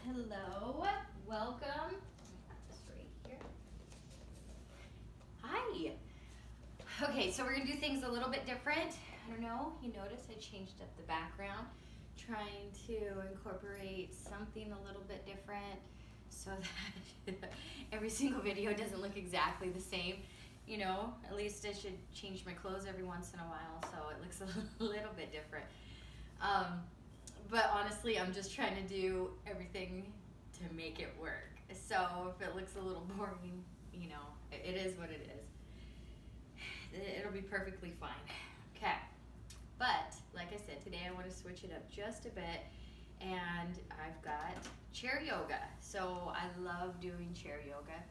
Hello, welcome. This right here. Hi. Okay, so we're gonna do things a little bit different. I don't know, you notice I changed up the background, trying to incorporate something a little bit different so that every single video doesn't look exactly the same. You know, at least I should change my clothes every once in a while so it looks a little bit different. But honestly, I'm just trying to do everything to make it work. So if it looks a little boring, you know, it is what it is. It'll be perfectly fine. Okay. But like I said, today I want to switch it up just a bit, and I've got chair yoga. So I love doing chair yoga.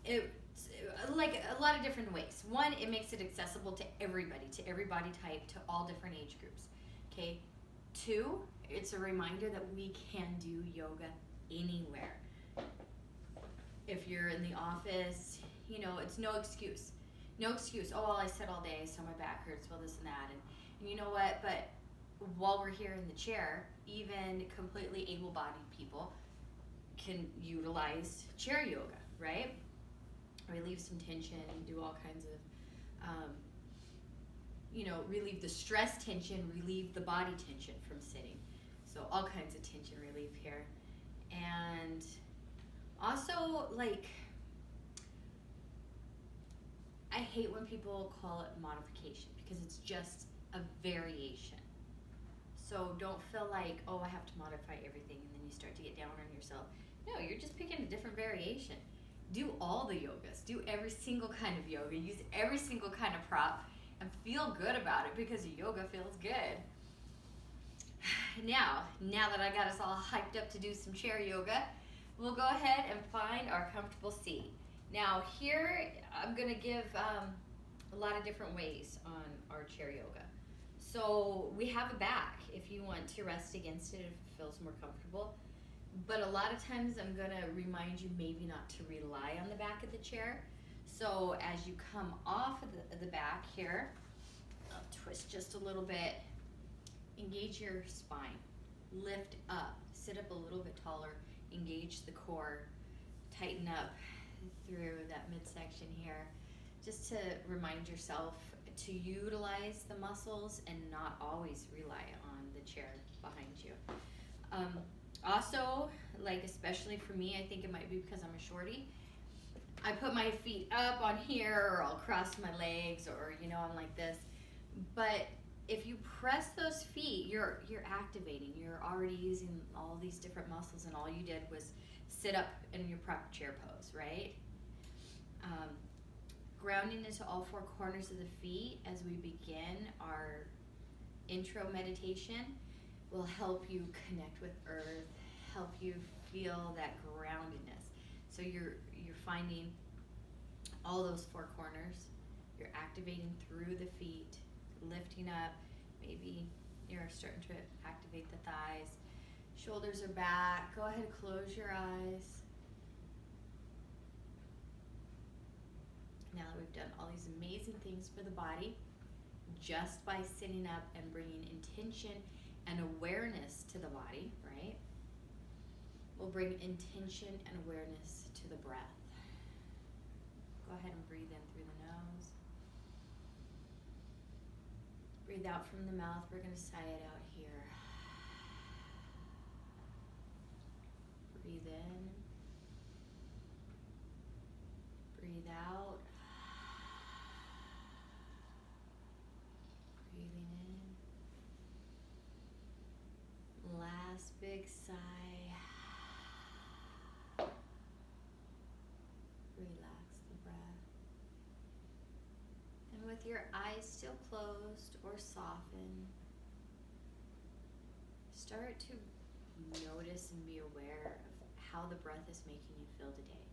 It's like a lot of different ways. One, it makes it accessible to everybody, to every body type, to all different age groups. Okay. Two, it's a reminder that we can do yoga anywhere. If you're in the office, you know, it's no excuse. No excuse. Oh, well, I sit all day, so my back hurts, well, this and that. And you know what? But while we're here in the chair, even completely able-bodied people can utilize chair yoga, right? Relieve some tension, do all kinds of relieve the stress tension, relieve the body tension from sitting. So all kinds of tension relief here. And also, like, I hate when people call it modification because it's just a variation. So don't feel like, oh, I have to modify everything, and then you start to get down on yourself. No, you're just picking a different variation. Do all the yogas. Do every single kind of yoga. Use every single kind of prop and feel good about it because yoga feels good. Now that I got us all hyped up to do some chair yoga, we'll go ahead and find our comfortable seat. Now here, I'm gonna give a lot of different ways on our chair yoga. So we have a back if you want to rest against it if it feels more comfortable. But a lot of times I'm gonna remind you maybe not to rely on the back of the chair. So as you come off of the back here, I'll twist just a little bit, engage your spine, lift up, sit up a little bit taller, engage the core, tighten up through that midsection here, just to remind yourself to utilize the muscles and not always rely on the chair behind you. Also, like especially for me, I think it might be because I'm a shorty, I put my feet up on here, or I'll cross my legs, or I'm like this. But if you press those feet, you're activating. You're already using all these different muscles, and all you did was sit up in your proper chair pose, right? Grounding into all four corners of the feet as we begin our intro meditation will help you connect with earth, help you feel that groundedness. So you're finding all those four corners. You're activating through the feet, lifting up. Maybe you're starting to activate the thighs. Shoulders are back. Go ahead, close your eyes. Now that we've done all these amazing things for the body, just by sitting up and bringing intention and awareness to the body, right? We'll bring intention and awareness to the breath. Go ahead and breathe in through the nose. Breathe out from the mouth. We're going to sigh it out here. Breathe in. Breathe out. Breathing in. Last big sigh. Relax the breath. And with your eyes still closed or softened, start to notice and be aware of how the breath is making you feel today.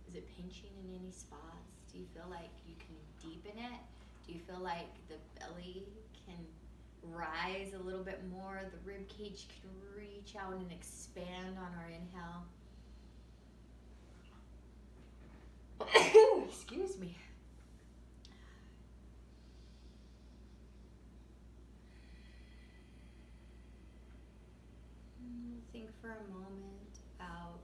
Is it pinching in any spots? Do you feel like you can deepen it? Do you feel like the belly can rise a little bit more? The rib cage can reach out and expand on our inhale. Excuse me. Think for a moment about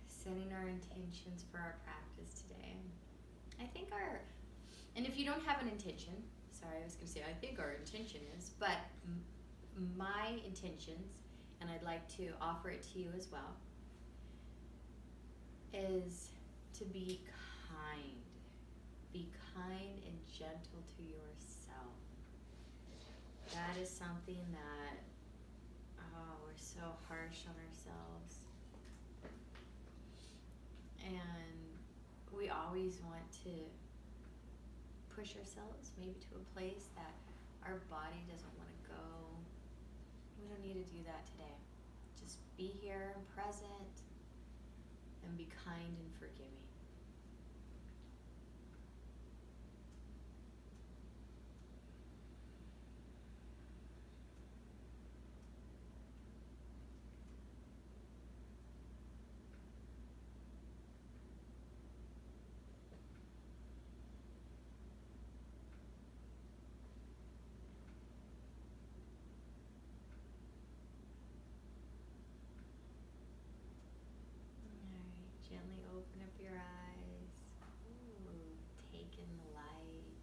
setting our intentions for our practice today. I think and if you don't have an intention, sorry, I was going to say I think our intention is, but my intentions, and I'd like to offer it to you as well, is to be kind. Be kind and gentle to yourself. That is something that, we're so harsh on ourselves. And we always want to push ourselves maybe to a place that our body doesn't want to go. We don't need to do that today. Just be here and present and be kind and forgiving. Gently open up your eyes. Ooh, take in the light.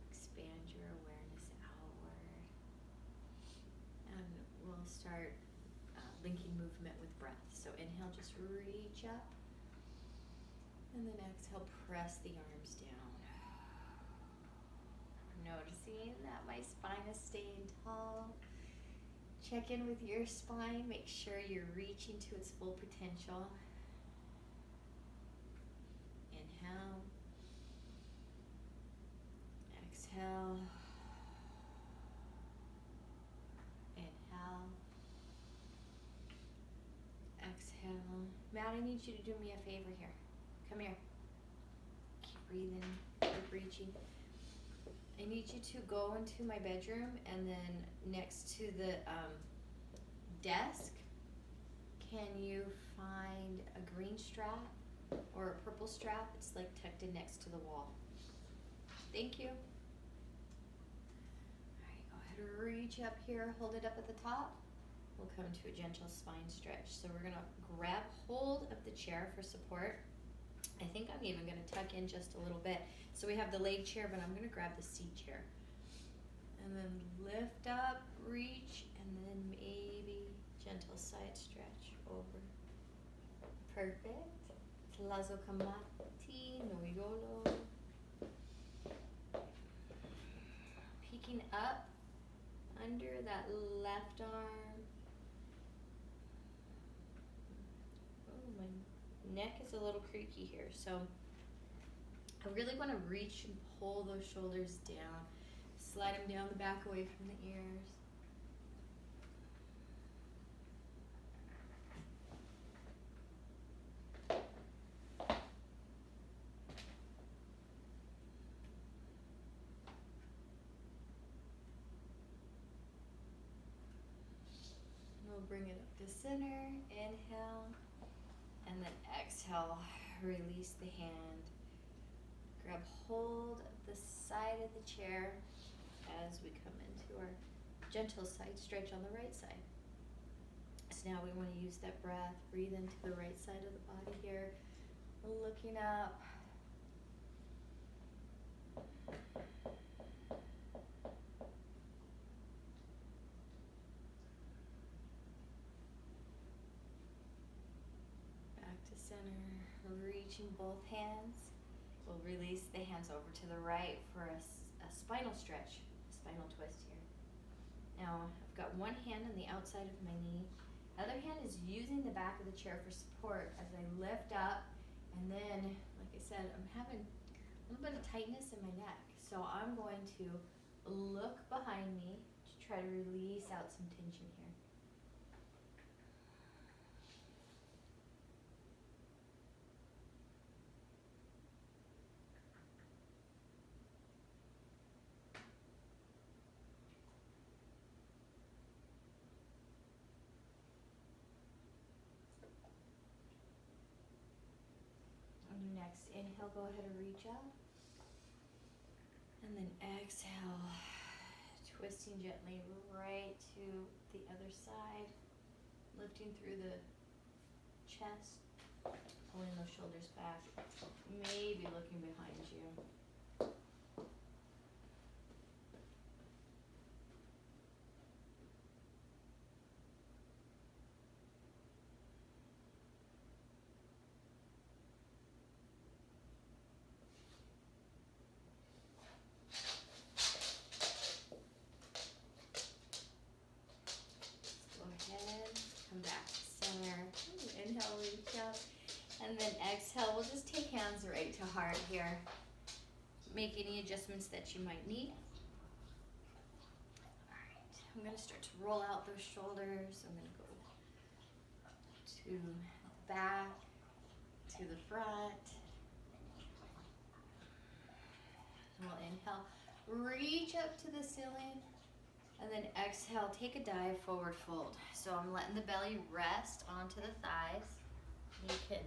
Expand your awareness outward. And we'll start linking movement with breath. So inhale, just reach up. And then exhale, press the arms down. Noticing that my spine is staying tall. Check in with your spine. Make sure you're reaching to its full potential. Inhale, exhale, inhale, exhale. Matt, I need you to do me a favor here. Come here. Keep breathing, keep reaching. I need you to go into my bedroom, and then next to the desk, can you find a green strap or a purple strap? It's like tucked in next to the wall. Thank you. All right, go ahead and reach up here, hold it up at the top. We'll come to a gentle spine stretch. So we're gonna grab hold of the chair for support. I think I'm even gonna tuck in just a little bit. So we have the leg chair, but I'm gonna grab the seat chair. And then lift up, reach, and then maybe gentle side stretch over. Perfect. Lazo Kamati, Noyolo. Peeking up under that left arm. Oh, my neck is a little creaky here. So I really want to reach and pull those shoulders down. Slide them down the back away from the ears. Bring it up to center, inhale, and then exhale, release the hand. Grab hold of the side of the chair as we come into our gentle side stretch on the right side. So now we want to use that breath, breathe into the right side of the body here, looking up. Center, reaching both hands. We'll release the hands over to the right for a spinal stretch, a spinal twist here. Now, I've got one hand on the outside of my knee. The other hand is using the back of the chair for support as I lift up. And then, like I said, I'm having a little bit of tightness in my neck. So I'm going to look behind me to try to release out some tension here. Next, inhale, go ahead and reach up. And then exhale, twist twisting gently right to the other side, lifting through the chest, pulling those shoulders back, maybe looking behind you. Go ahead, come back to center. Ooh, inhale, reach up. And then exhale, we'll just take hands right to heart here. Make any adjustments that you might need. All right, I'm gonna start to roll out those shoulders. I'm gonna go to the back, to the front. We'll inhale, reach up to the ceiling. And then exhale, take a dive, forward fold. So I'm letting the belly rest onto the thighs. You can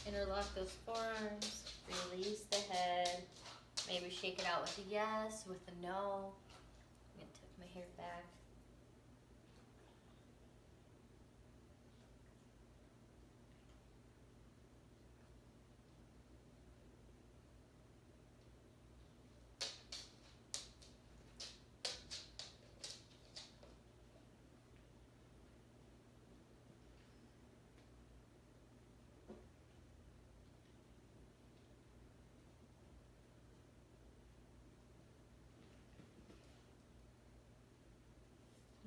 interlock those forearms, release the head. Maybe shake it out with a yes, with a no. I'm gonna tuck my hair back.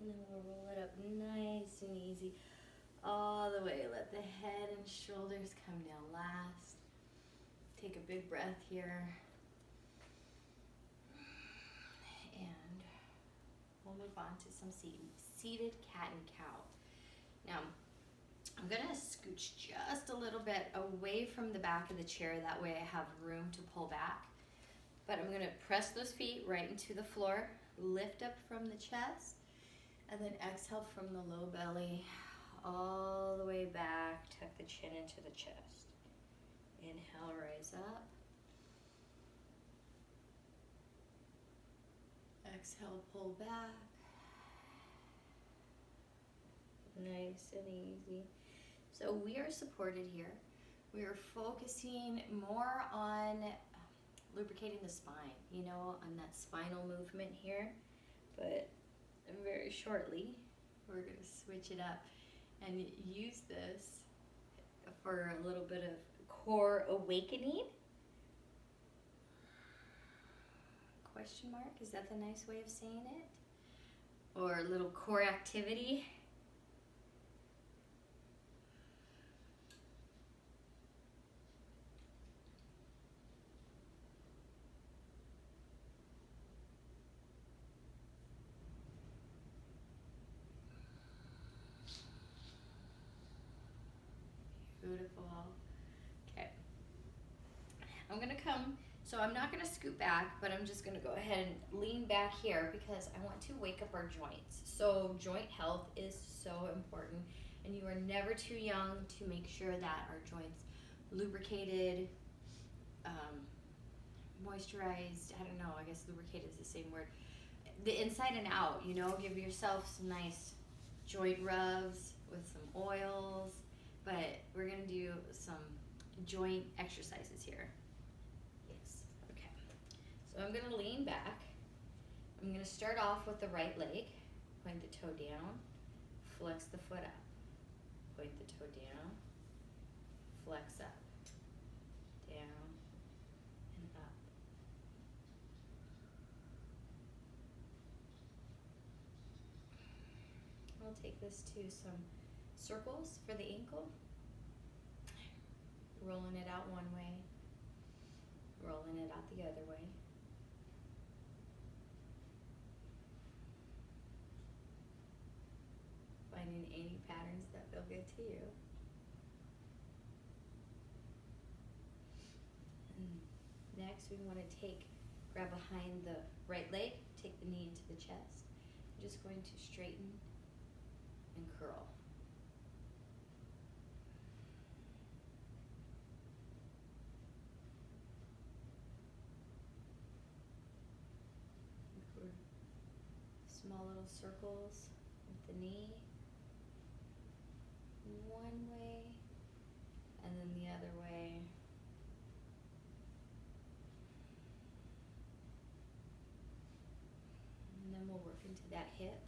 And then we'll roll it up nice and easy all the way. Let the head and shoulders come down last. Take a big breath here. And we'll move on to some seated cat and cow. Now, I'm gonna scooch just a little bit away from the back of the chair. That way I have room to pull back. But I'm gonna press those feet right into the floor, lift up from the chest, and then exhale from the low belly all the way back, tuck the chin into the chest. Inhale, rise up. Exhale, pull back. Nice and easy. So we are supported here. We are focusing more on lubricating the spine, you know, on that spinal movement here. But very shortly, we're going to switch it up and use this for a little bit of core awakening. Question mark, is that the nice way of saying it? Or a little core activity. Beautiful. Okay. I'm gonna come, so I'm not gonna scoot back, but I'm just gonna go ahead and lean back here because I want to wake up our joints. So joint health is so important, and you are never too young to make sure that our joints lubricated, moisturized, I don't know, I guess lubricated is the same word. The inside and out, you know, give yourself some nice joint rubs with some oils. But we're gonna do some joint exercises here. Yes, okay. So I'm gonna lean back. I'm gonna start off with the right leg. Point the toe down, flex the foot up. Point the toe down, flex up, down, and up. We'll take this to some circles for the ankle. Rolling it out one way, rolling it out the other way. Finding any patterns that feel good to you. And next we want to grab behind the right leg, take the knee into the chest. I'm just going to straighten and curl. little circles with the knee. One way, and then the other way. And then we'll work into that hip.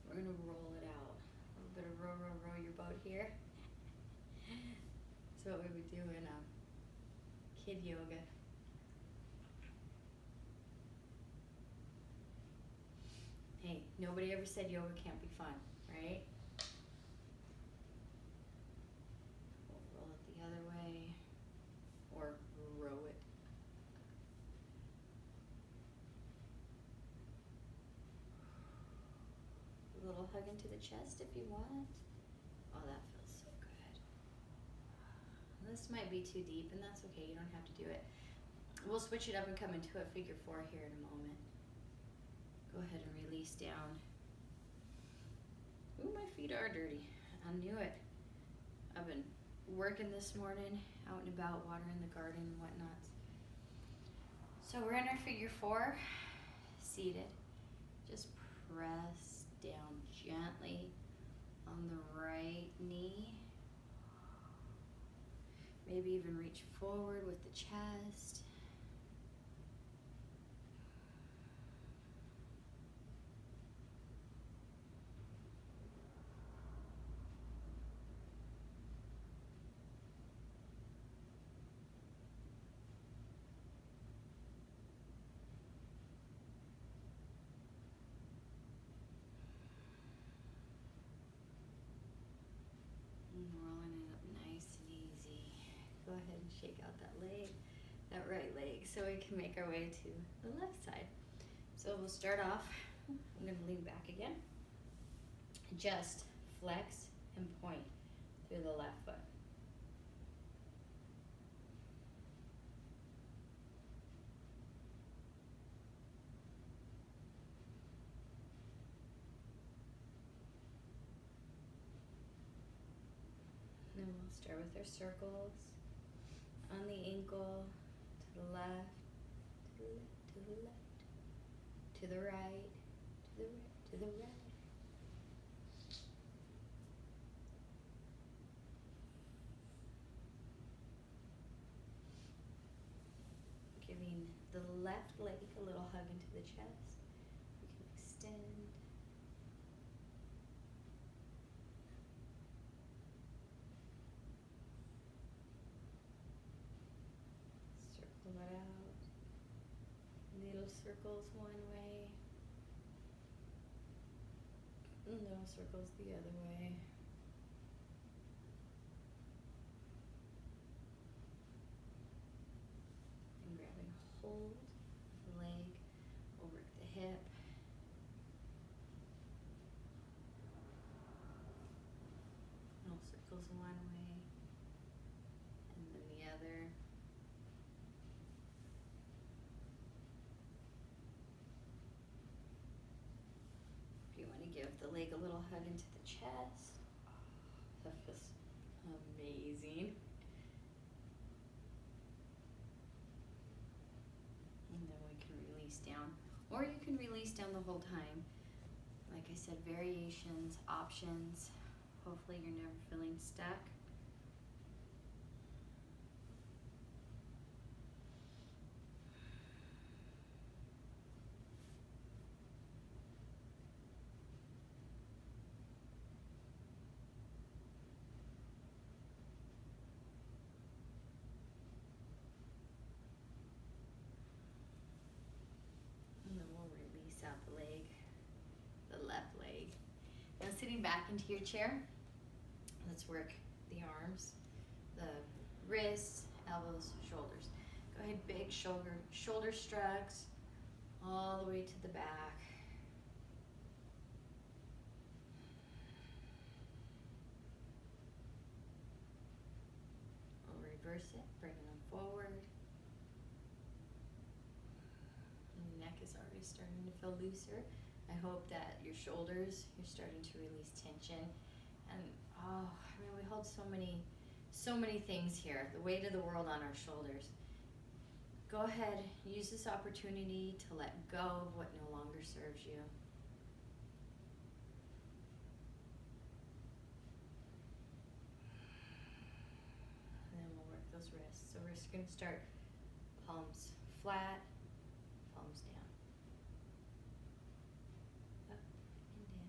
We're gonna roll it out. A little bit of row, row, row your boat here. That's what we would do in kid yoga. Hey, nobody ever said yoga can't be fun, right? We'll roll it the other way, or row it. A little hug into the chest if you want. Oh, that feels so good. This might be too deep, and that's okay. You don't have to do it. We'll switch it up and come into a figure four here in a moment. Go ahead and release down. Ooh, my feet are dirty. I knew it. I've been working this morning, out and about, watering the garden and whatnot. So we're in our figure four, seated. Just press down gently on the right knee. Maybe even reach forward with the chest. Rolling it up nice and easy. Go ahead and shake out that leg, that right leg, so we can make our way to the left side. So we'll start off, I'm gonna lean back again. Just flex and point through the left foot. And then we'll start with our circles on the ankle, to the left, to the left, to the left, to the right, to the right, to the right. Giving the left leg a little hug into the chest. We can extend. Circle it out. Little circles one way. And little circles the other way. And grabbing hold of the leg. We'll work the hip. Little circles one way. And then the other. If you want to give the leg a little hug into the chest. Oh, that feels amazing. And then we can release down. Or you can release down the whole time. Like I said, variations, options. Hopefully you're never feeling stuck. And then we'll release out the leg, the left leg. Now sitting back into your chair, let's work the arms, the wrists, elbows, shoulders. Go ahead, big shoulder shrugs all the way to the back. We'll reverse it, bringing them forward. And the neck is already starting to feel looser. I hope that your shoulders, you're starting to release tension. And oh, I mean, we hold so many things here, the weight of the world on our shoulders. Go ahead, use this opportunity to let go of what no longer serves you. those wrists. So we're just gonna start palms flat, palms down. Up and down.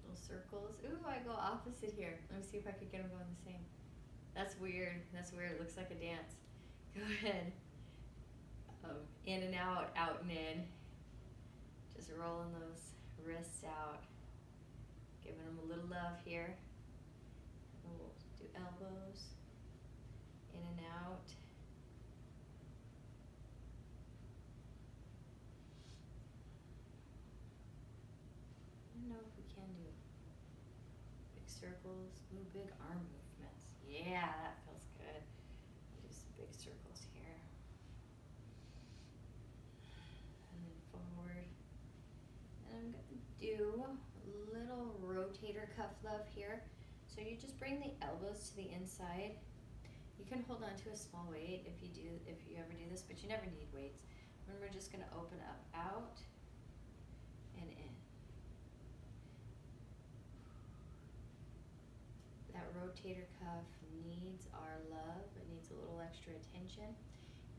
Little circles. Ooh, I go opposite here. Let me see if I could get them going the same. That's weird. That's weird. It looks like a dance. Go ahead. In and out and in. Just rolling those wrists out. Giving them a little love here. And we'll do elbows. In and out. I don't know if we can do big circles. Ooh, big arm movements. Yeah, that feels good. Do some big circles here. And then forward. And I'm going to do a little rotator cuff love here. So you just bring the elbows to the inside. You can hold on to a small weight if you ever do this, but you never need weights. And we're just going to open up, out, and in. That rotator cuff needs our love. It needs a little extra attention.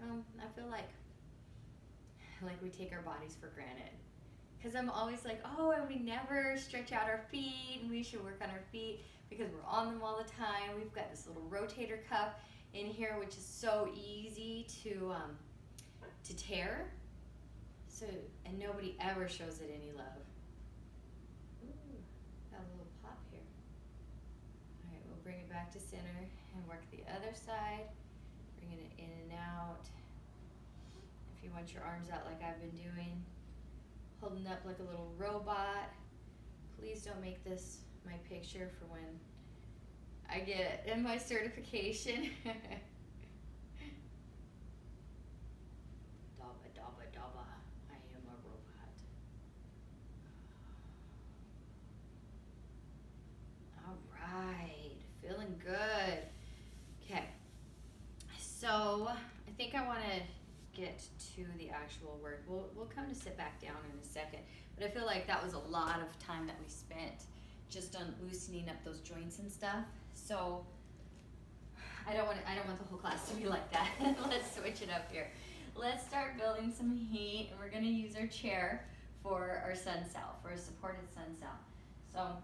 I feel like we take our bodies for granted. Because I'm always like, oh, and we never stretch out our feet, and we should work on our feet because we're on them all the time. We've got this little rotator cuff in here, which is so easy to tear. So, and nobody ever shows it any love. Ooh, got a little pop here. All right, we'll bring it back to center and work the other side, bringing it in and out. If you want your arms out like I've been doing, holding up like a little robot. Please don't make this my picture for when I get in my certification. Daba, daba, daba. I am a robot. All right, feeling good. Okay, so I think I want to get to the actual work. We'll come to sit back down in a second, but I feel like that was a lot of time that we spent just on loosening up those joints and stuff. So I don't want the whole class to be like that. Let's switch it up here. Let's start building some heat, and we're going to use our chair for our sun cell, for a supported sun cell. So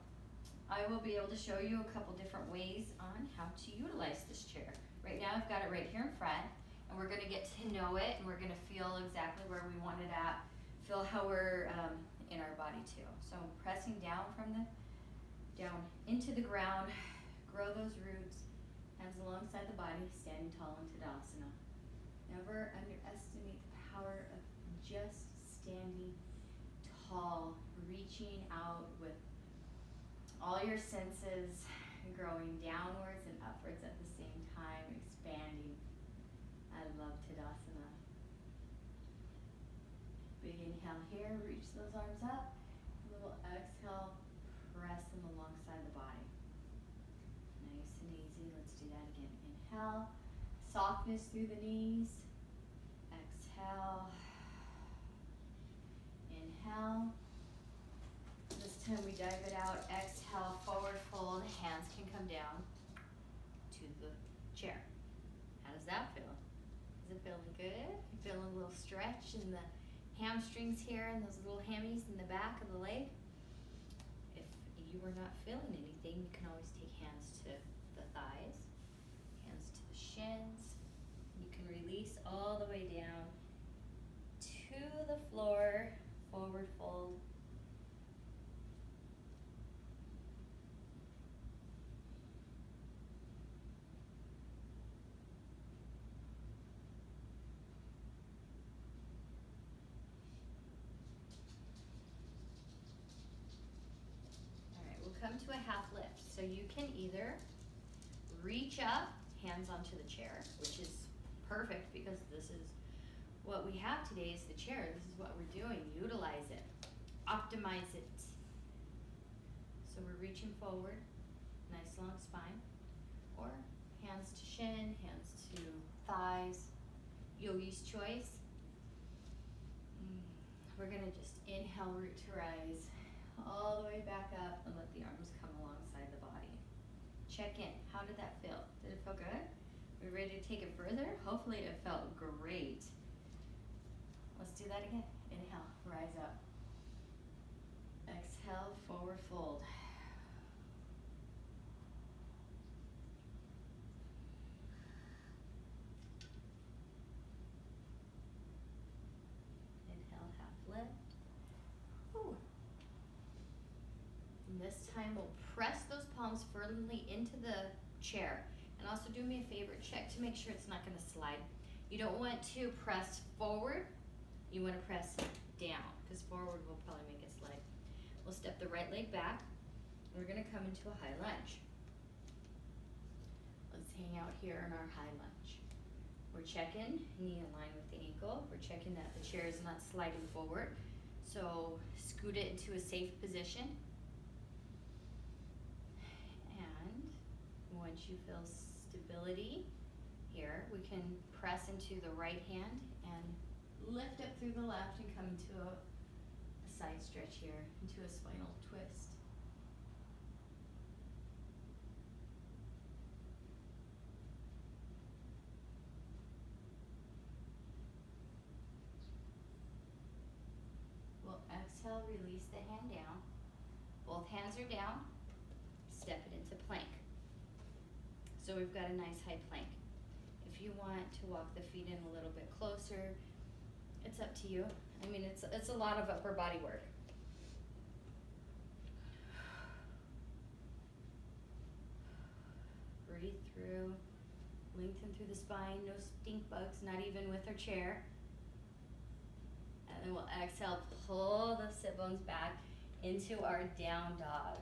I will be able to show you a couple different ways on how to utilize this chair. Right now I've got it right here in front, and we're going to get to know it, and we're going to feel exactly where we want it at, feel how we're in our body too. So pressing down down into the ground, grow those roots, hands alongside the body, standing tall in Tadasana. Never underestimate the power of just standing tall, reaching out with all your senses, growing downwards and upwards at the same time, expanding. I love Tadasana. Big inhale here, reach those arms up. A little exhale, press them alongside the body. Nice and easy. Let's do that again. Inhale, softness through the knees. Exhale. Inhale. This time we dive it out. Exhale, forward fold. Hands can come down to the chair. How does that feel? Is it feeling good? You feeling a little stretch in the hamstrings here and those little hammies in the back of the leg? If you are not feeling anything, you can always take hands to the thighs, hands to the shins. You can release all the way down to the floor, forward fold. Come to a half lift. So you can either reach up, hands onto the chair, which is perfect because this is what we have today is the chair. This is what we're doing. Utilize it. Optimize it. So we're reaching forward, nice long spine, or hands to shin, hands to thighs, yogi's choice. We're gonna just inhale, root to rise. all the way back up and let the arms come alongside the body. Check in. How did that feel? Did it feel good? We ready to take it further? Hopefully it felt great. Let's do that again. Inhale, rise up. Exhale, forward fold. Inhale, half lift. Whew. And this time we'll press those palms firmly into the chair. And also do me a favor, check to make sure it's not going to slide. You don't want to press forward, you want to press down, because forward will probably make it slide. We'll step the right leg back. We're going to come into a high lunge. Let's hang out here in our high lunge. We're checking, knee in line with the ankle. We're checking that the chair is not sliding forward. So scoot it into a safe position. And once you feel stability here, we can press into the right hand and lift up through the left and come into a side stretch here, into a spinal twist. We'll exhale, release the hand down. Both hands are down. Step it into plank. So we've got a nice high plank. If you want to walk the feet in a little bit closer, it's up to you. I mean, it's a lot of upper body work. Breathe through, lengthen through the spine, no stink bugs, not even with our chair. And then we'll exhale, pull the sit bones back into our down dog.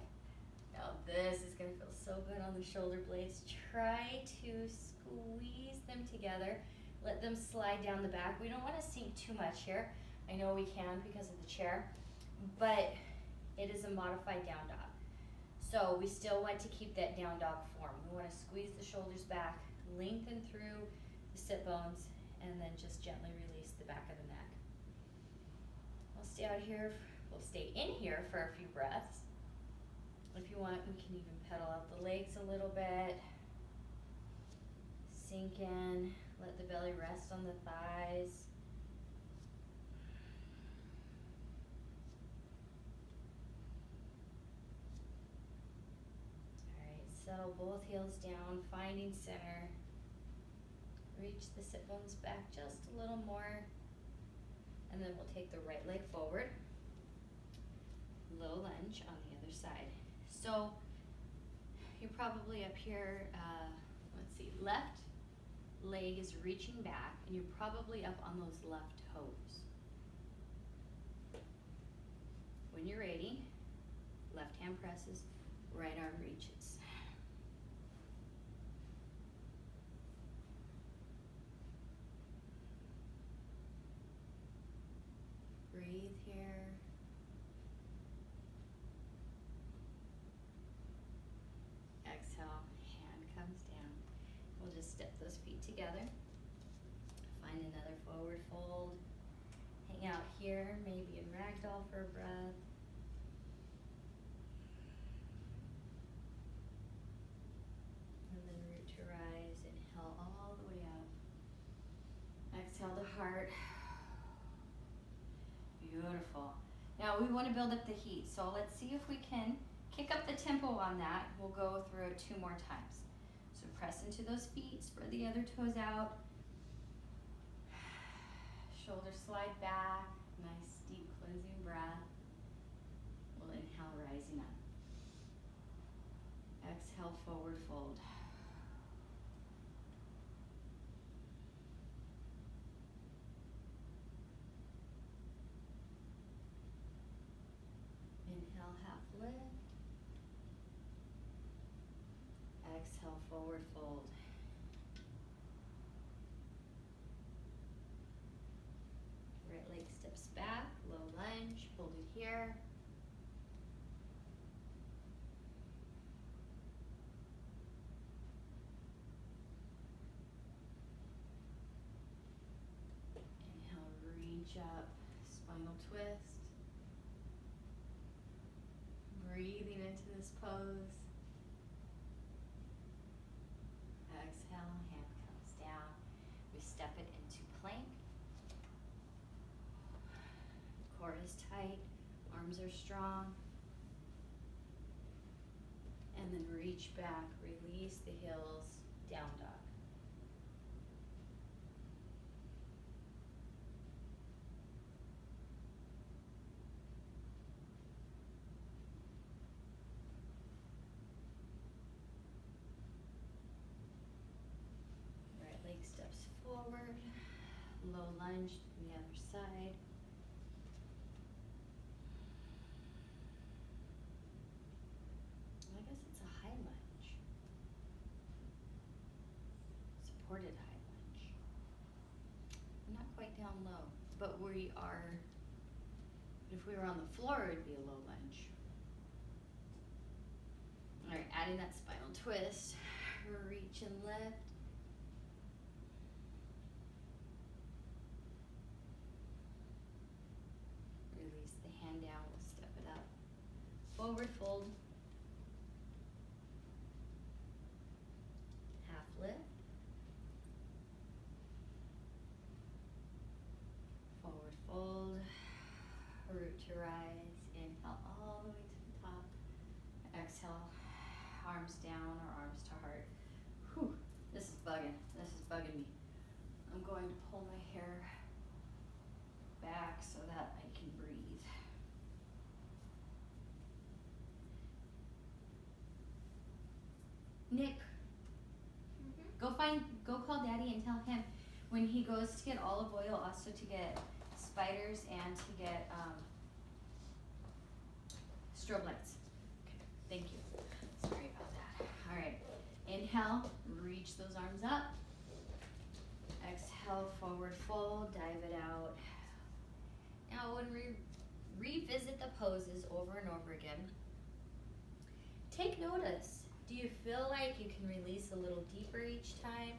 Now this is gonna feel so good on the shoulder blades. Try to squeeze them together. Let them slide down the back. We don't wanna sink too much here. I know we can because of the chair, but it is a modified down dog. So we still want to keep that down dog form. We wanna squeeze the shoulders back, lengthen through the sit bones, and then just gently release the back of the neck. We'll stay out here, we'll stay in here for a few breaths. If you want, we can even pedal out the legs a little bit. Sink in, let the belly rest on the thighs. Alright, settle both heels down, finding center. Reach the sit bones back just a little more. And then we'll take the right leg forward. Low lunge on the other side. So you're probably up here, let's see, left leg is reaching back and you're probably up on those left toes. When you're ready, left hand presses, right arm reaches. Breathe here. Exhale, hand comes down. We'll just step those feet together. Find another forward fold. Hang out here, maybe in ragdoll for a breath. And then root to rise. Inhale all the way up. Exhale to heart. Beautiful. Now we want to build up the heat, so let's see if we can kick up the tempo on that. We'll go through it 2 more times. So press into those feet, spread the other toes out. Shoulders slide back, nice deep cleansing breath. We'll inhale, rising up. Exhale, forward fold. Inhale, half lift. Exhale, forward fold. Right leg steps back, low lunge, hold it here. Inhale, reach up, spinal twist. breathing into this pose. Exhale, hand comes down. We step it into plank. Core is tight, arms are strong. And then reach back, release the heels, down dog. Right leg steps forward, low lunge to the other side. I guess it's a high lunge. Supported high lunge. Not quite down low, but we are, if we were on the floor, it'd be a low lunge. All right, adding that spinal twist, reach and lift. Release the hand down, we'll step it up. Forward fold. Half lift. Forward fold. Root to rise. Inhale all the way to the top. Exhale, arms down or arms to heart. Whew, this is bugging. This is bugging me. I'm going to pull my hair back so that I can breathe. Nick, go call Daddy and tell him when he goes to get olive oil, also to get spiders and to get strobe lights. Okay, thank you. Sorry about that. All right, inhale, reach those arms up. Exhale, forward fold, dive it out. Now when we revisit the poses over and over again, take notice. Do you feel like you can release a little deeper each time?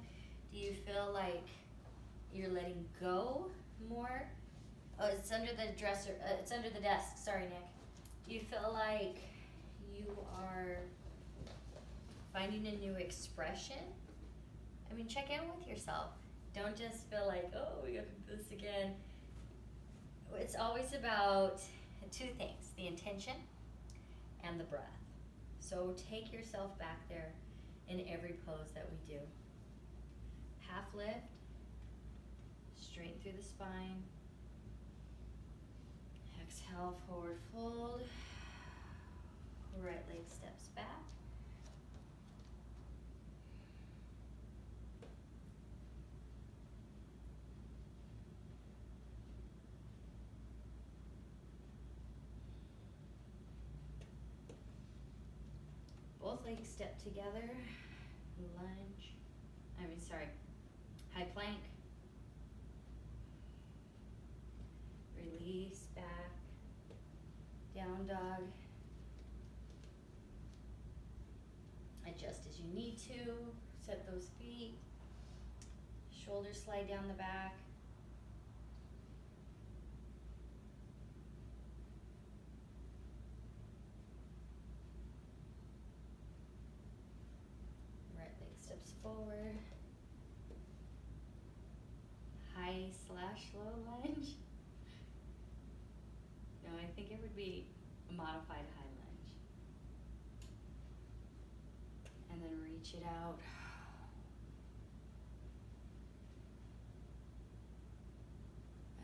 Do you feel like you're letting go more? Oh, it's under the dresser, it's under the desk, sorry Nick. Do you feel like you are finding a new expression? I mean, check in with yourself. Don't just feel like, oh, we gotta do this again. It's always about two things, the intention and the breath. So take yourself back there in every pose that we do. Half lift, straight through the spine. Exhale, forward fold. Right leg steps back. Both legs step together, lunge, high plank, release back, down dog, adjust as you need to, set those feet, shoulders slide down the back. Forward, high/low lunge. No, I think it would be a modified high lunge. And then reach it out.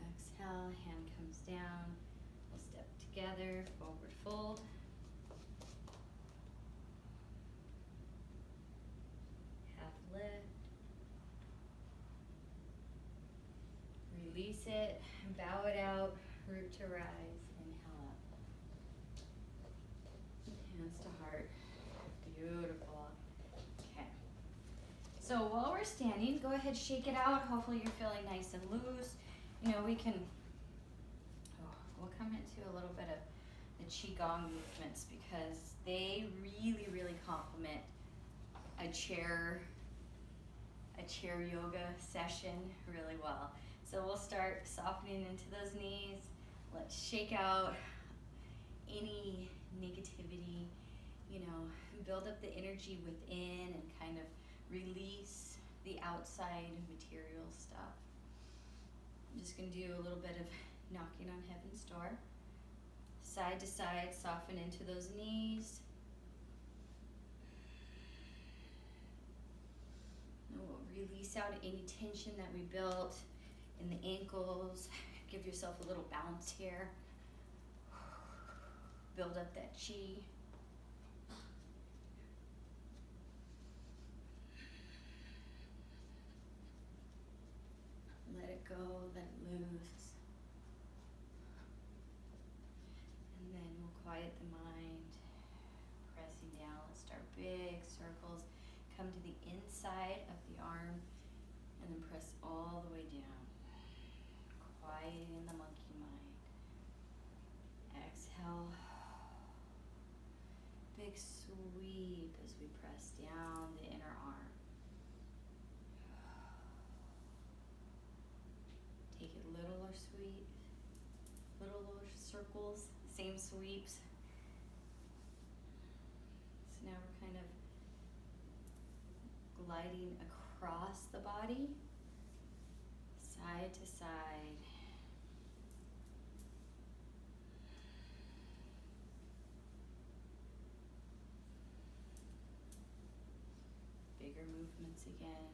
Exhale, hand comes down. We'll step together, forward fold. Lift, release it, bow it out, root to rise, inhale up. Hands to heart, beautiful. Okay, so while we're standing, go ahead, shake it out. Hopefully you're feeling nice and loose. You know, we'll come into a little bit of the Qigong movements because they really, really complement a chair yoga session really well. So we'll start softening into those knees. Let's shake out. any negativity, you know, build up the energy within and kind of release the outside material stuff. I'm just going to do a little bit of knocking on heaven's door. Side to side, soften into those knees. And we'll release out any tension that we built in the ankles. Give yourself a little bounce here. Build up that chi. Let it go, let it loose. And then we'll quiet the mind. Pressing down, let's start big circles. Come to the inside of the arm and then press all the way down. Quieting the monkey mind. Exhale. Big sweep as we press down the inner arm. Take it little or sweep, little or circles, same sweeps. So now we're kind of gliding across the body, side to side. Bigger movements again.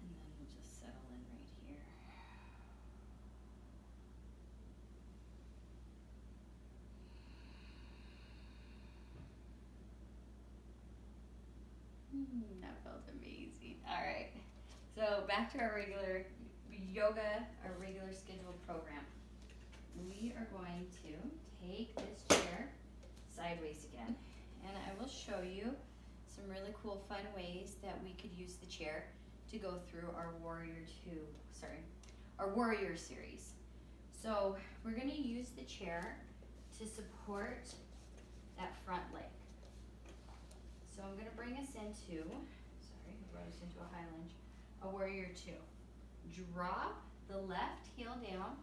And then we'll just settle in right here. That felt amazing. All right. So back to our regular yoga, our regular scheduled program. We are going to take this chair sideways again, and I will show you some really cool, fun ways that we could use the chair to go through our our warrior series. So we're going to use the chair to support that front leg. So I'm going to bring us into, I brought us into a high lunge, a warrior two. Drop the left heel down,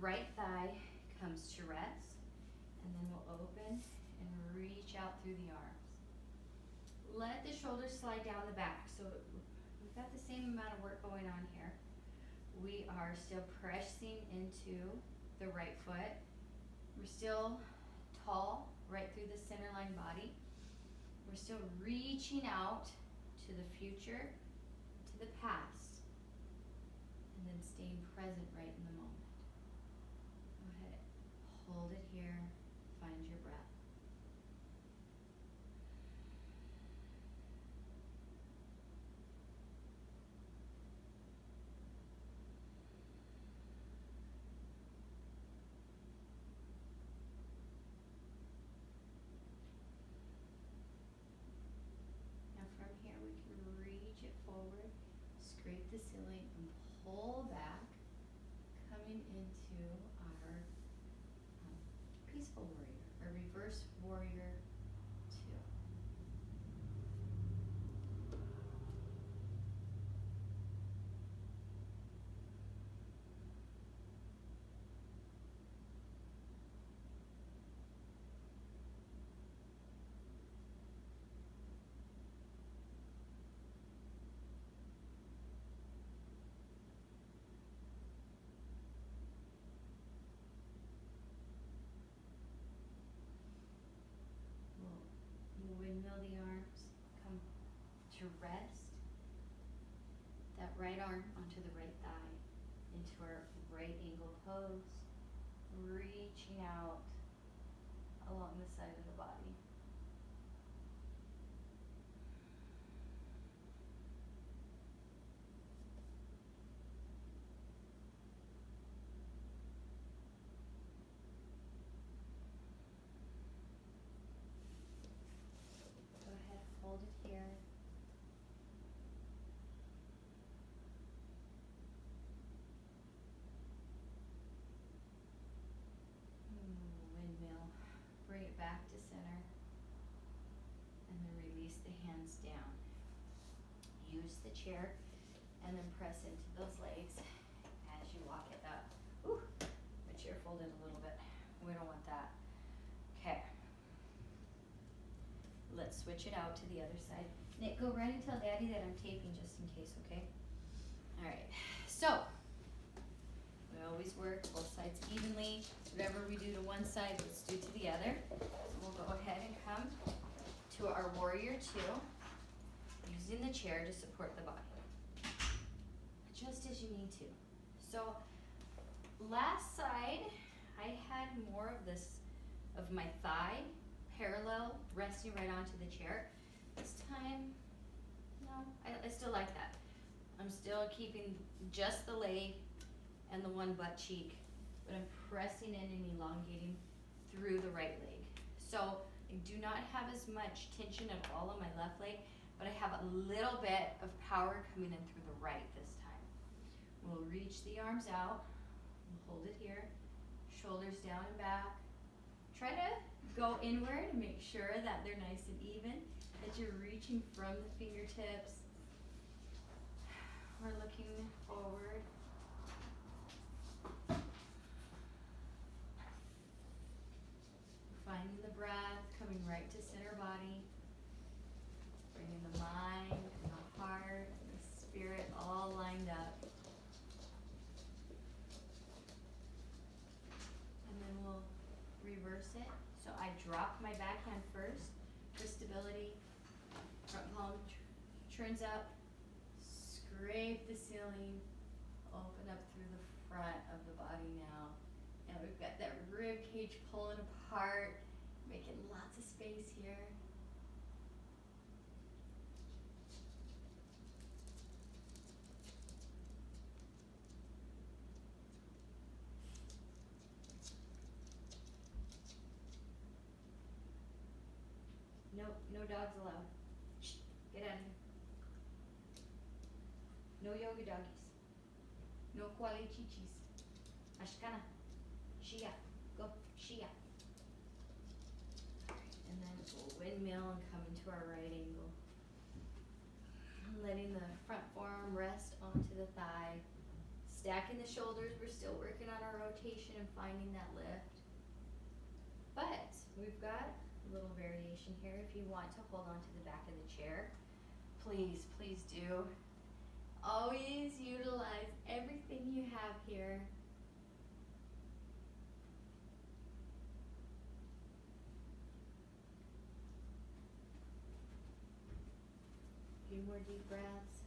right thigh comes to rest, and then we'll open and reach out through the arms. Let the shoulders slide down the back. So we've got the same amount of work going on here. We are still pressing into the right foot. We're still tall right through the center line body. We're still reaching out to the future, to the past, and then staying present right in the moment. Go ahead, hold it here, find your breath. Now from here we can reach it forward, scrape the ceiling, and pull back, coming into our peaceful warrior, or reverse warrior two. We'll windmill the arms, come to rest. That right arm onto the right thigh, into our right angle pose, reaching out along the side of the body. Go ahead, hold it here. Windmill. release the hands down. Use the chair and then press into those legs as you walk it up. Ooh, my chair folded a little bit. We don't want that. Okay. Let's switch it out to the other side. Nick, go run and tell Daddy that I'm taping just in case, okay? All right, so we always work both sides evenly. Whatever we do to one side, let's do to the other. So we'll go ahead and come to our warrior two, using the chair to support the body. Just as you need to. So last side, I had more of this, of my thigh parallel, resting right onto the chair. This time, no, I still like that. I'm still keeping just the leg and the one butt cheek, but I'm pressing in and elongating through the right leg. So I do not have as much tension at all on my left leg, but I have a little bit of power coming in through the right this time. We'll reach the arms out, we'll hold it here, shoulders down and back. Try to go inward and make sure that they're nice and even, that you're reaching from the fingertips. We're looking forward. Finding the breath, coming right to center body. Bringing the mind and the heart and the spirit all lined up. And then we'll reverse it. So I drop my backhand first for stability. Front palm turns up. Scrape the ceiling. Open up through the front of the body now. And we've got that rib cage pulling apart, making lots of space here. Nope, no dogs allowed. Shh, get out of here. No yoga doggies. No kuali chichis. Ashkana. Shia. Go. Shia. And then we'll windmill and come into our right angle. Letting the front forearm rest onto the thigh. Stacking the shoulders. We're still working on our rotation and finding that lift. But we've got a little variation here. If you want to hold on to the back of the chair, please, please do. Always utilize everything you have here. A few more deep breaths.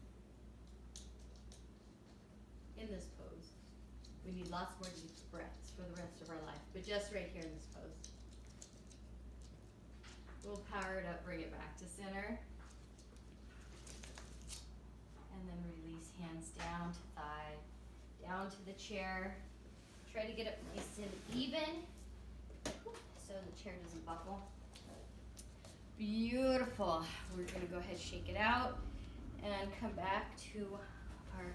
In this pose, we need lots more deep breaths for the rest of our life, but just right here in this pose. We'll power it up, bring it back to center. And then release hands down to thigh, down to the chair. Try to get it nice and even so the chair doesn't buckle. Beautiful. We're gonna go ahead, shake it out, and come back to our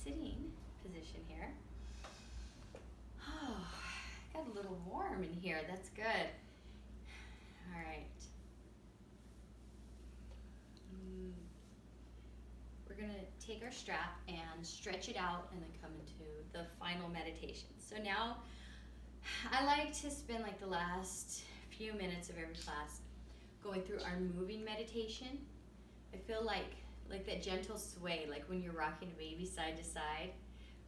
sitting position here. Oh, got a little warm in here, that's good. All right. We're gonna take our strap and stretch it out and then come into the final meditation. So now, I like to spend like the last few minutes of every class going through our moving meditation. I feel like that gentle sway, like when you're rocking a baby side to side,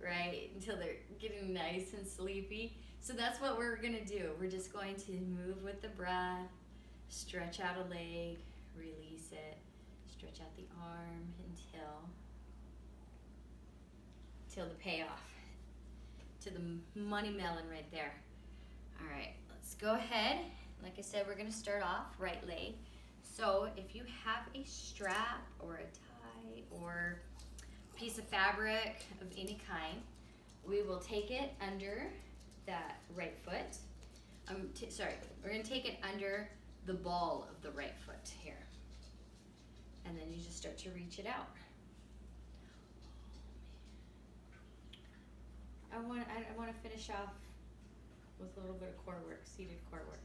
right? Until they're getting nice and sleepy. So that's what we're gonna do. We're just going to move with the breath, stretch out a leg, release it, stretch out the arm until the payoff, to the money melon right there. All right, let's go ahead. Like I said, we're gonna start off right leg. So if you have a strap or a tie or piece of fabric of any kind, we will take it under that right foot. We're gonna take it under the ball of the right foot here. And then you just start to reach it out. I want to finish off with a little bit of core work, seated core work.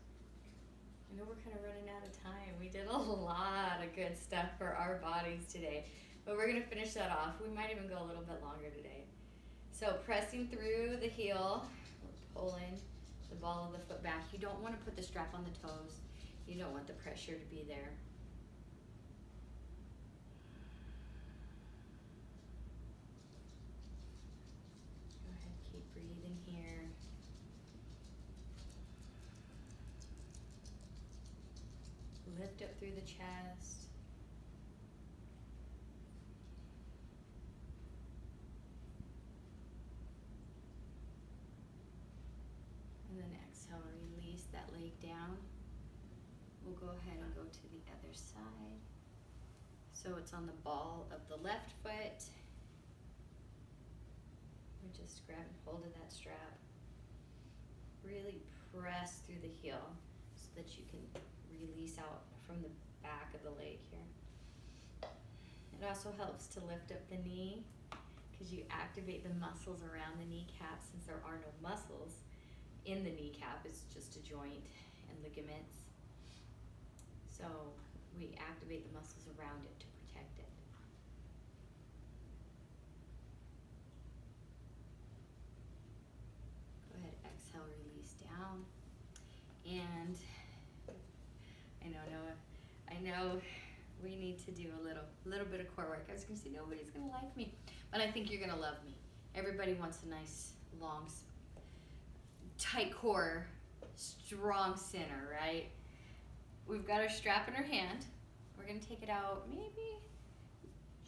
I know we're kind of running out of time. We did a lot of good stuff for our bodies today, but we're gonna finish that off. We might even go a little bit longer today. So pressing through the heel, we're pulling the ball of the foot back. You don't want to put the strap on the toes. You don't want the pressure to be there. Go ahead, keep breathing here. Lift up through the chest. And then exhale, release that leg down. We'll go ahead and go to the other side. So it's on the ball of the left foot. We just grab and hold of that strap. Really press through the heel so that you can release out from the back of the leg here. It also helps to lift up the knee because you activate the muscles around the kneecap. Since there are no muscles in the kneecap, it's just a joint and ligaments. So we activate the muscles around it to protect it. Go ahead, exhale, release down. And I know we need to do a little bit of core work. I was gonna say nobody's gonna like me, but I think you're gonna love me. Everybody wants a nice, long, tight core, strong center, right? We've got our strap in our hand. We're gonna take it out maybe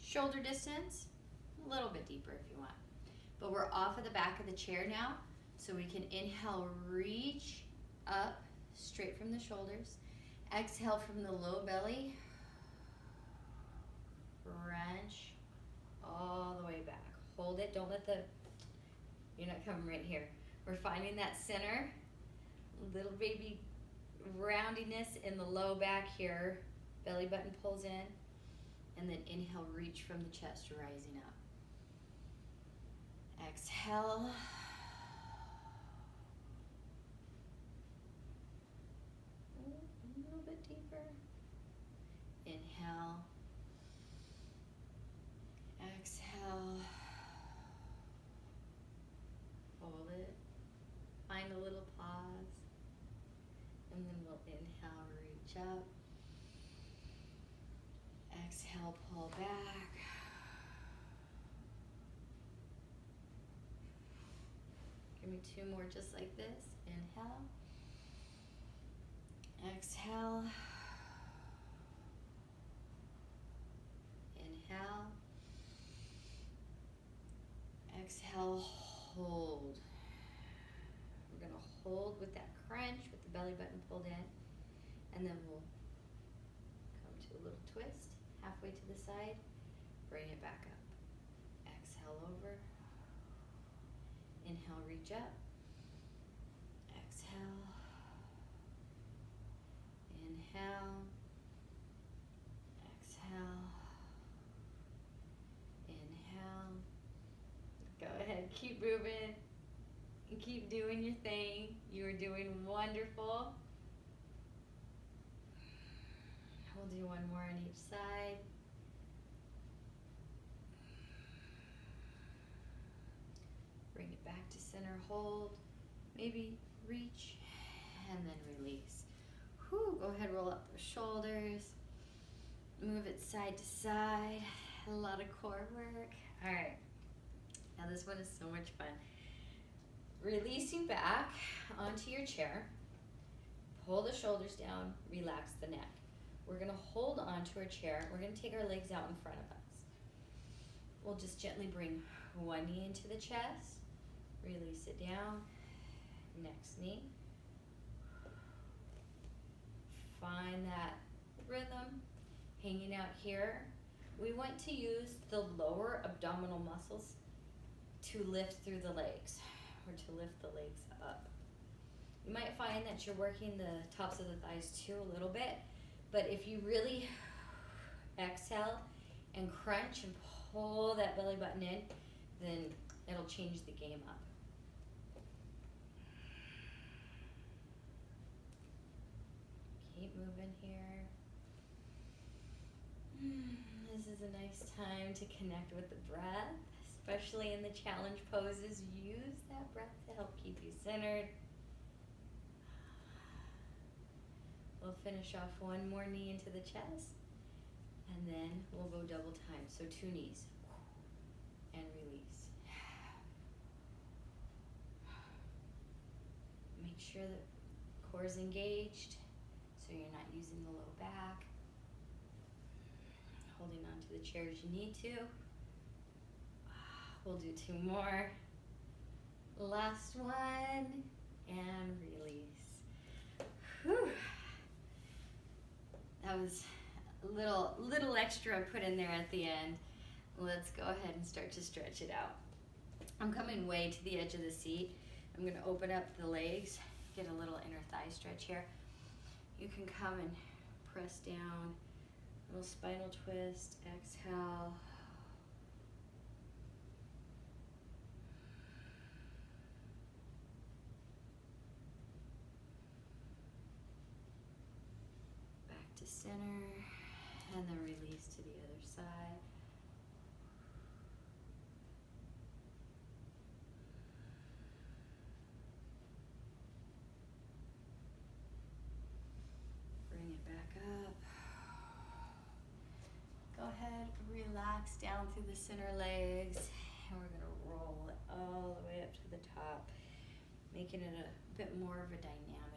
shoulder distance, a little bit deeper if you want. But we're off of the back of the chair now, so we can inhale, reach up, straight from the shoulders. Exhale from the low belly, crunch all the way back. Hold it, don't let you're not coming right here. We're finding that center, little baby roundiness in the low back here. Belly button pulls in, and then inhale, reach from the chest, rising up. Exhale. A little bit deeper. Inhale. Exhale. Hold it. Find a little pause. And then we'll inhale, reach up. Exhale, pull back. Give me two more just like this. Inhale. Exhale. Inhale. Exhale, hold. We're gonna hold with that crunch, with the belly button pulled in, and then we'll come to a little twist, halfway to the side, bring it back up. Exhale over. Inhale, reach up. Exhale. Inhale. Exhale. Inhale. Go ahead, keep moving. Keep doing your thing. You are doing wonderful. We'll do one more on each side. Bring it back to center, hold. Maybe reach and then release. Whew, go ahead, roll up those shoulders. Move it side to side. A lot of core work. All right. Now this one is so much fun. Releasing back onto your chair. Pull the shoulders down, relax the neck. We're gonna hold onto our chair. We're gonna take our legs out in front of us. We'll just gently bring one knee into the chest, release it down, next knee. Find that rhythm hanging out here. We want to use the lower abdominal muscles to lift through the legs, or to lift the legs up. You might find that you're working the tops of the thighs too a little bit, but if you really exhale and crunch and pull that belly button in, then it'll change the game up. in here. This is a nice time to connect with the breath, especially in the challenge poses. Use that breath to help keep you centered. We'll finish off one more knee into the chest, and then we'll go double time. So 2 knees, and release. Make sure that core is engaged, so you're not using the low back. Holding on to the chair as you need to. We'll do 2 more. Last one, and release. Whew. That was a little extra I put in there at the end. Let's go ahead and start to stretch it out. I'm coming way to the edge of the seat. I'm gonna open up the legs, get a little inner thigh stretch here. You can come and press down, little spinal twist, exhale. Back to center, and then release to the other side. Bring it back up. Go ahead, relax down through the center legs, and we're gonna roll it all the way up to the top, making it a bit more of a dynamic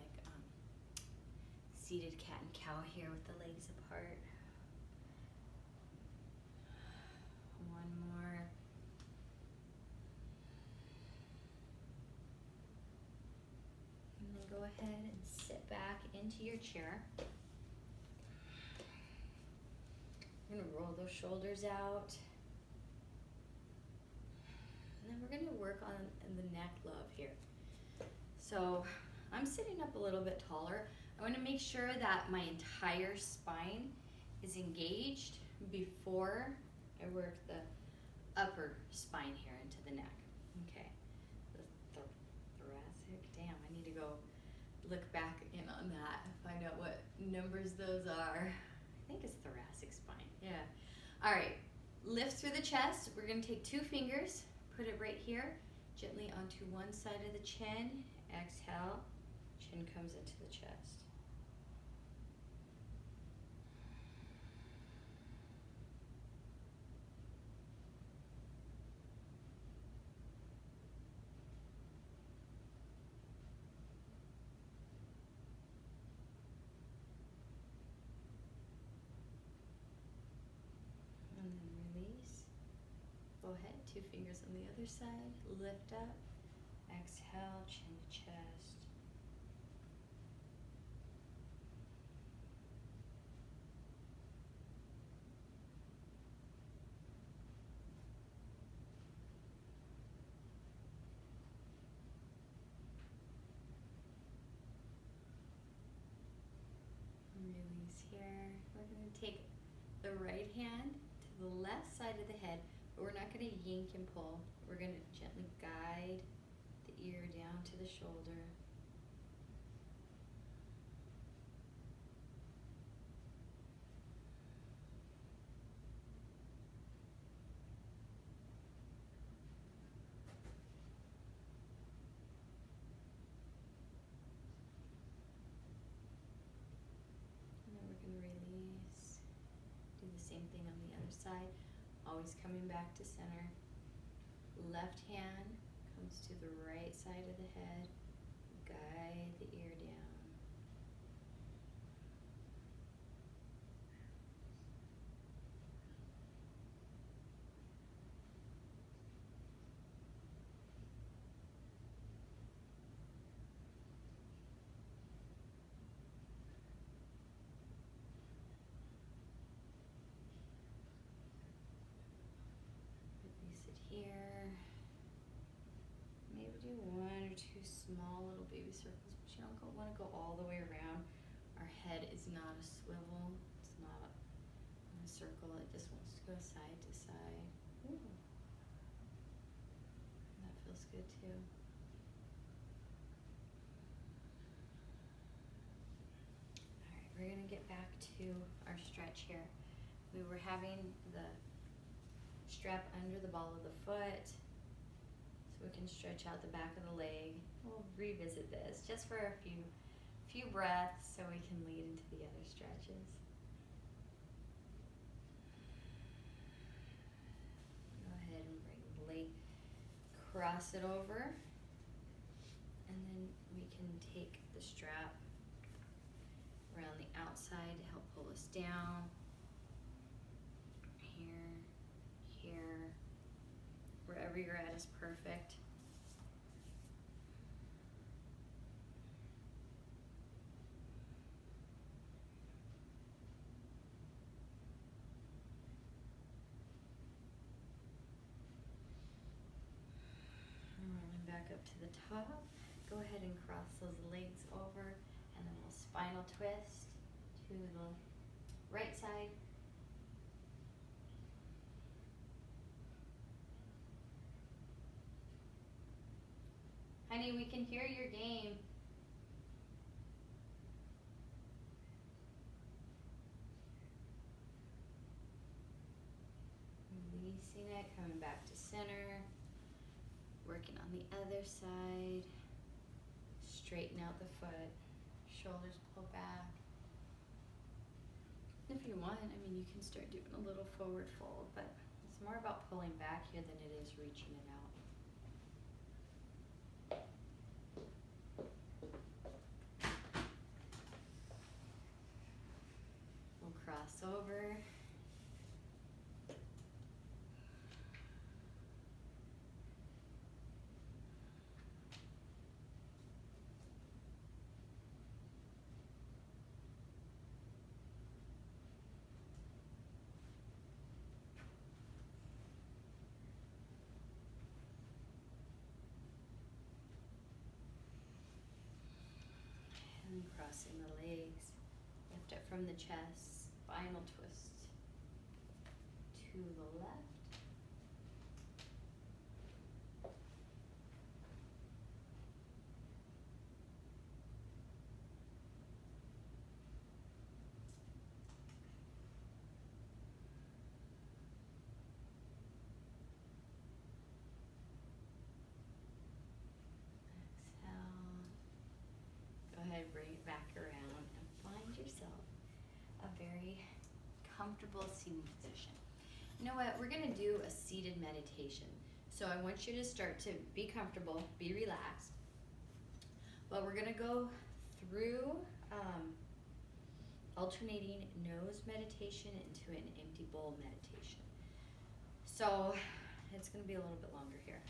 seated cat and cow here with the legs apart. One more. And then go ahead and sit back into your chair. We're gonna roll those shoulders out. And then we're gonna work on the neck love here. So I'm sitting up a little bit taller. I wanna make sure that my entire spine is engaged before I work the upper spine here into the neck. Okay, the thoracic, damn, I need to go look back in on that, find out what numbers those are. I think it's thoracic spine, yeah. All right, lift through the chest. We're gonna take 2 fingers, put it right here, gently onto one side of the chin. Exhale, chin comes into the chest. And then release. Go ahead, 2 fingers on the other side, lift up, exhale, chin to chest. Release here. We're going to take the right hand to the left side of the head, but we're not going to yank and pull. We're going to gently guide the ear down to the shoulder. And then we're going to release. Do the same thing on the other side. Always coming back to center. Left hand comes to the right side of the head. Guide the ear down. Release it here. Maybe do 1 or 2 small little baby circles, but you don't want to go all the way around. Our head is not a swivel. It's not a circle. It just wants to go side to side. Ooh. That feels good too. All right, we're gonna get to our stretch here. We were having the strap under the ball of the foot so we can stretch out the back of the leg. We'll revisit this just for a few breaths so we can lead into the other stretches. Go ahead and bring the leg, cross it over, and then we can take the strap around the outside to help pull us down. Here, wherever you're at is perfect. And rolling back up to the top. Go ahead and cross those legs over, and then we'll spinal twist to the right side. Honey, we can hear your game. Releasing it, coming back to center. Working on the other side. Straighten out the foot. Shoulders pull back. If you want, you can start doing a little forward fold, but it's more about pulling back here than it is reaching it out. Cross over. And crossing the legs. Lift up from the chest. Spinal twist to the left. Exhale. Go ahead, bring it back around and find yourself a very comfortable seating position. You know what? We're going to do a seated meditation. So I want you to start to be comfortable, be relaxed. But we're going to go through alternating nose meditation into an empty bowl meditation. So it's going to be a little bit longer here.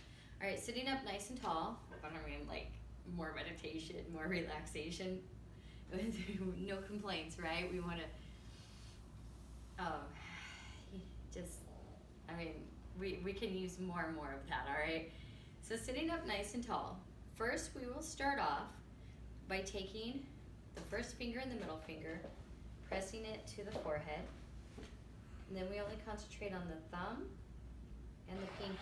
All right, sitting up nice and tall. Like more meditation, more relaxation. No complaints, right? We want to we can use more and more of that, all right? So sitting up nice and tall. First, we will start off by taking the first finger and the middle finger, pressing it to the forehead. And then we only concentrate on the thumb and the pinky.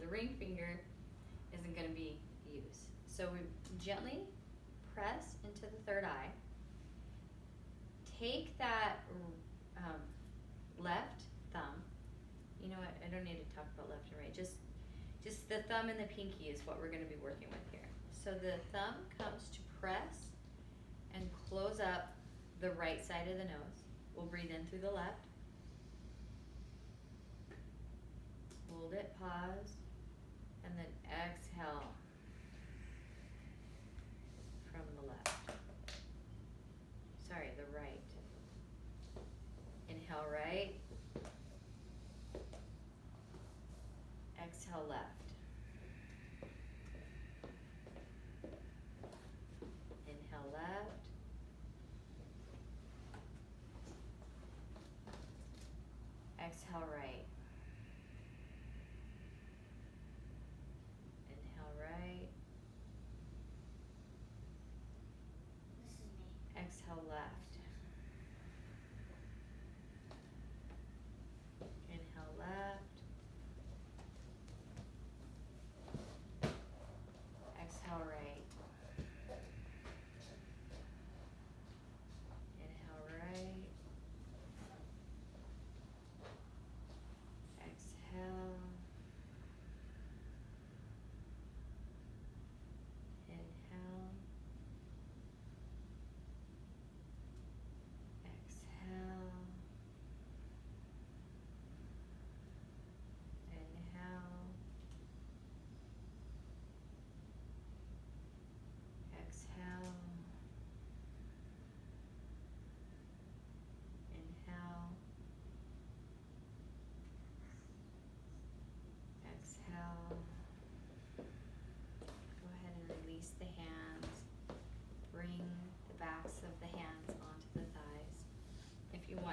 The ring finger isn't going to be used. So we gently press into the third eye. Take that left thumb. You know what? I don't need to talk about left and right. Just the thumb and the pinky is what we're going to be working with here. So the thumb comes to press and close up the right side of the nose. We'll breathe in through the left. Hold it, pause, and then exhale from the left. Sorry, the right. Inhale right. Exhale left. Inhale left. Exhale right. Inhale right. Exhale left. Inhale left.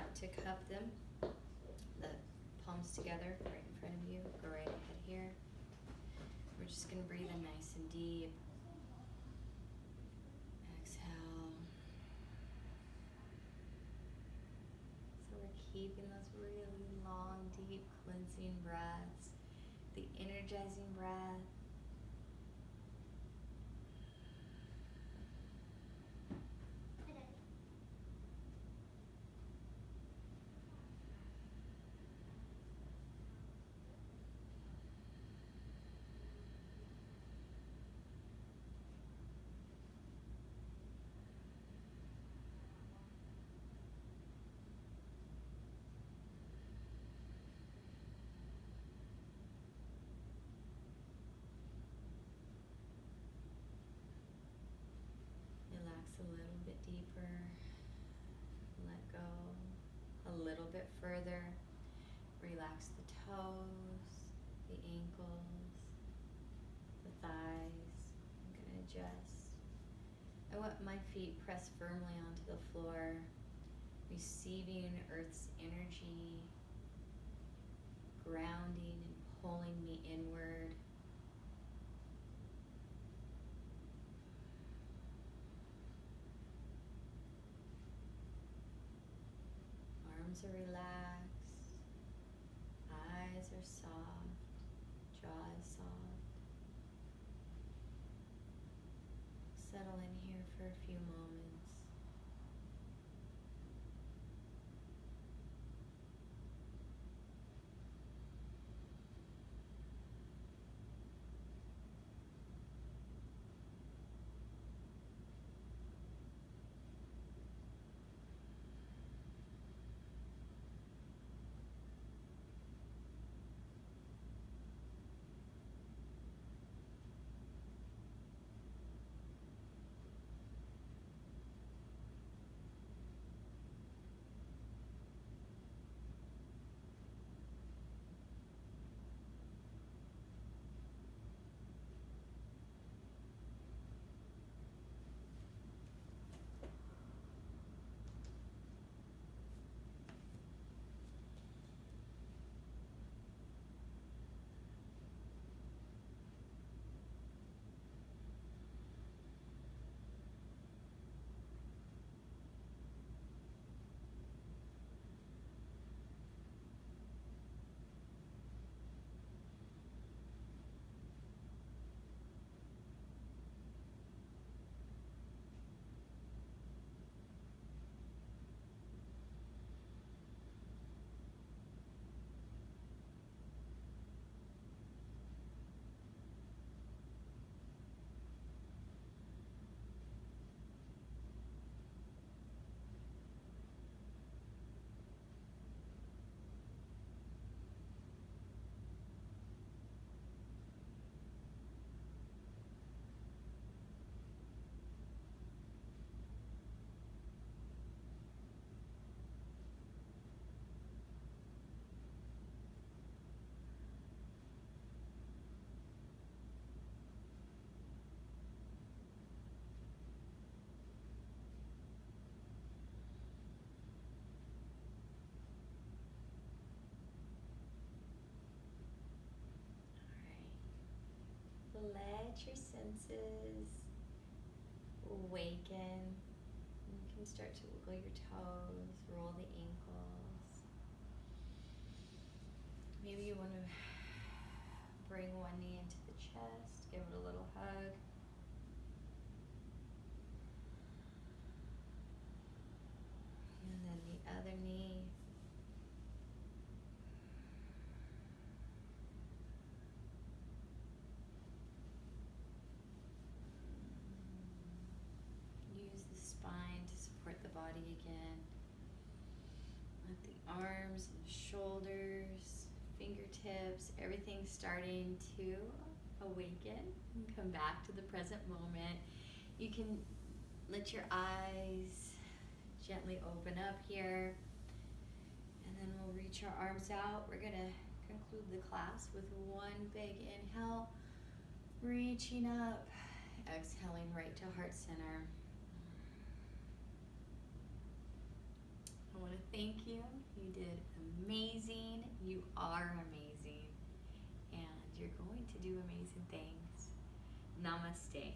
out to cup them, the palms together right in front of you. Go right ahead here. We're just going to breathe in nice and deep. Exhale. So we're keeping those really long, deep cleansing breaths, the energizing breath. Relax a little bit deeper. Let go a little bit further. Relax the toes, the ankles, the thighs. I'm going to adjust. I want my feet pressed firmly onto the floor, receiving Earth's energy, grounding and pulling me inward. Arms are relaxed, eyes are soft, jaw is soft. Settle in here for a few moments. Let your senses awaken. You can start to wiggle your toes, roll the ankles. Maybe you want to bring one knee into the chest, give it a little hug. And then the other knee. Use the spine to support the body again. Let the arms and shoulders, fingertips, everything starting to awaken and come back to the present moment. You can let your eyes gently open up here, and then we'll reach our arms out. We're gonna conclude the class with one big inhale, reaching up, exhaling right to heart center. I want to thank you. You did amazing. You are amazing. And you're going to do amazing things. Namaste.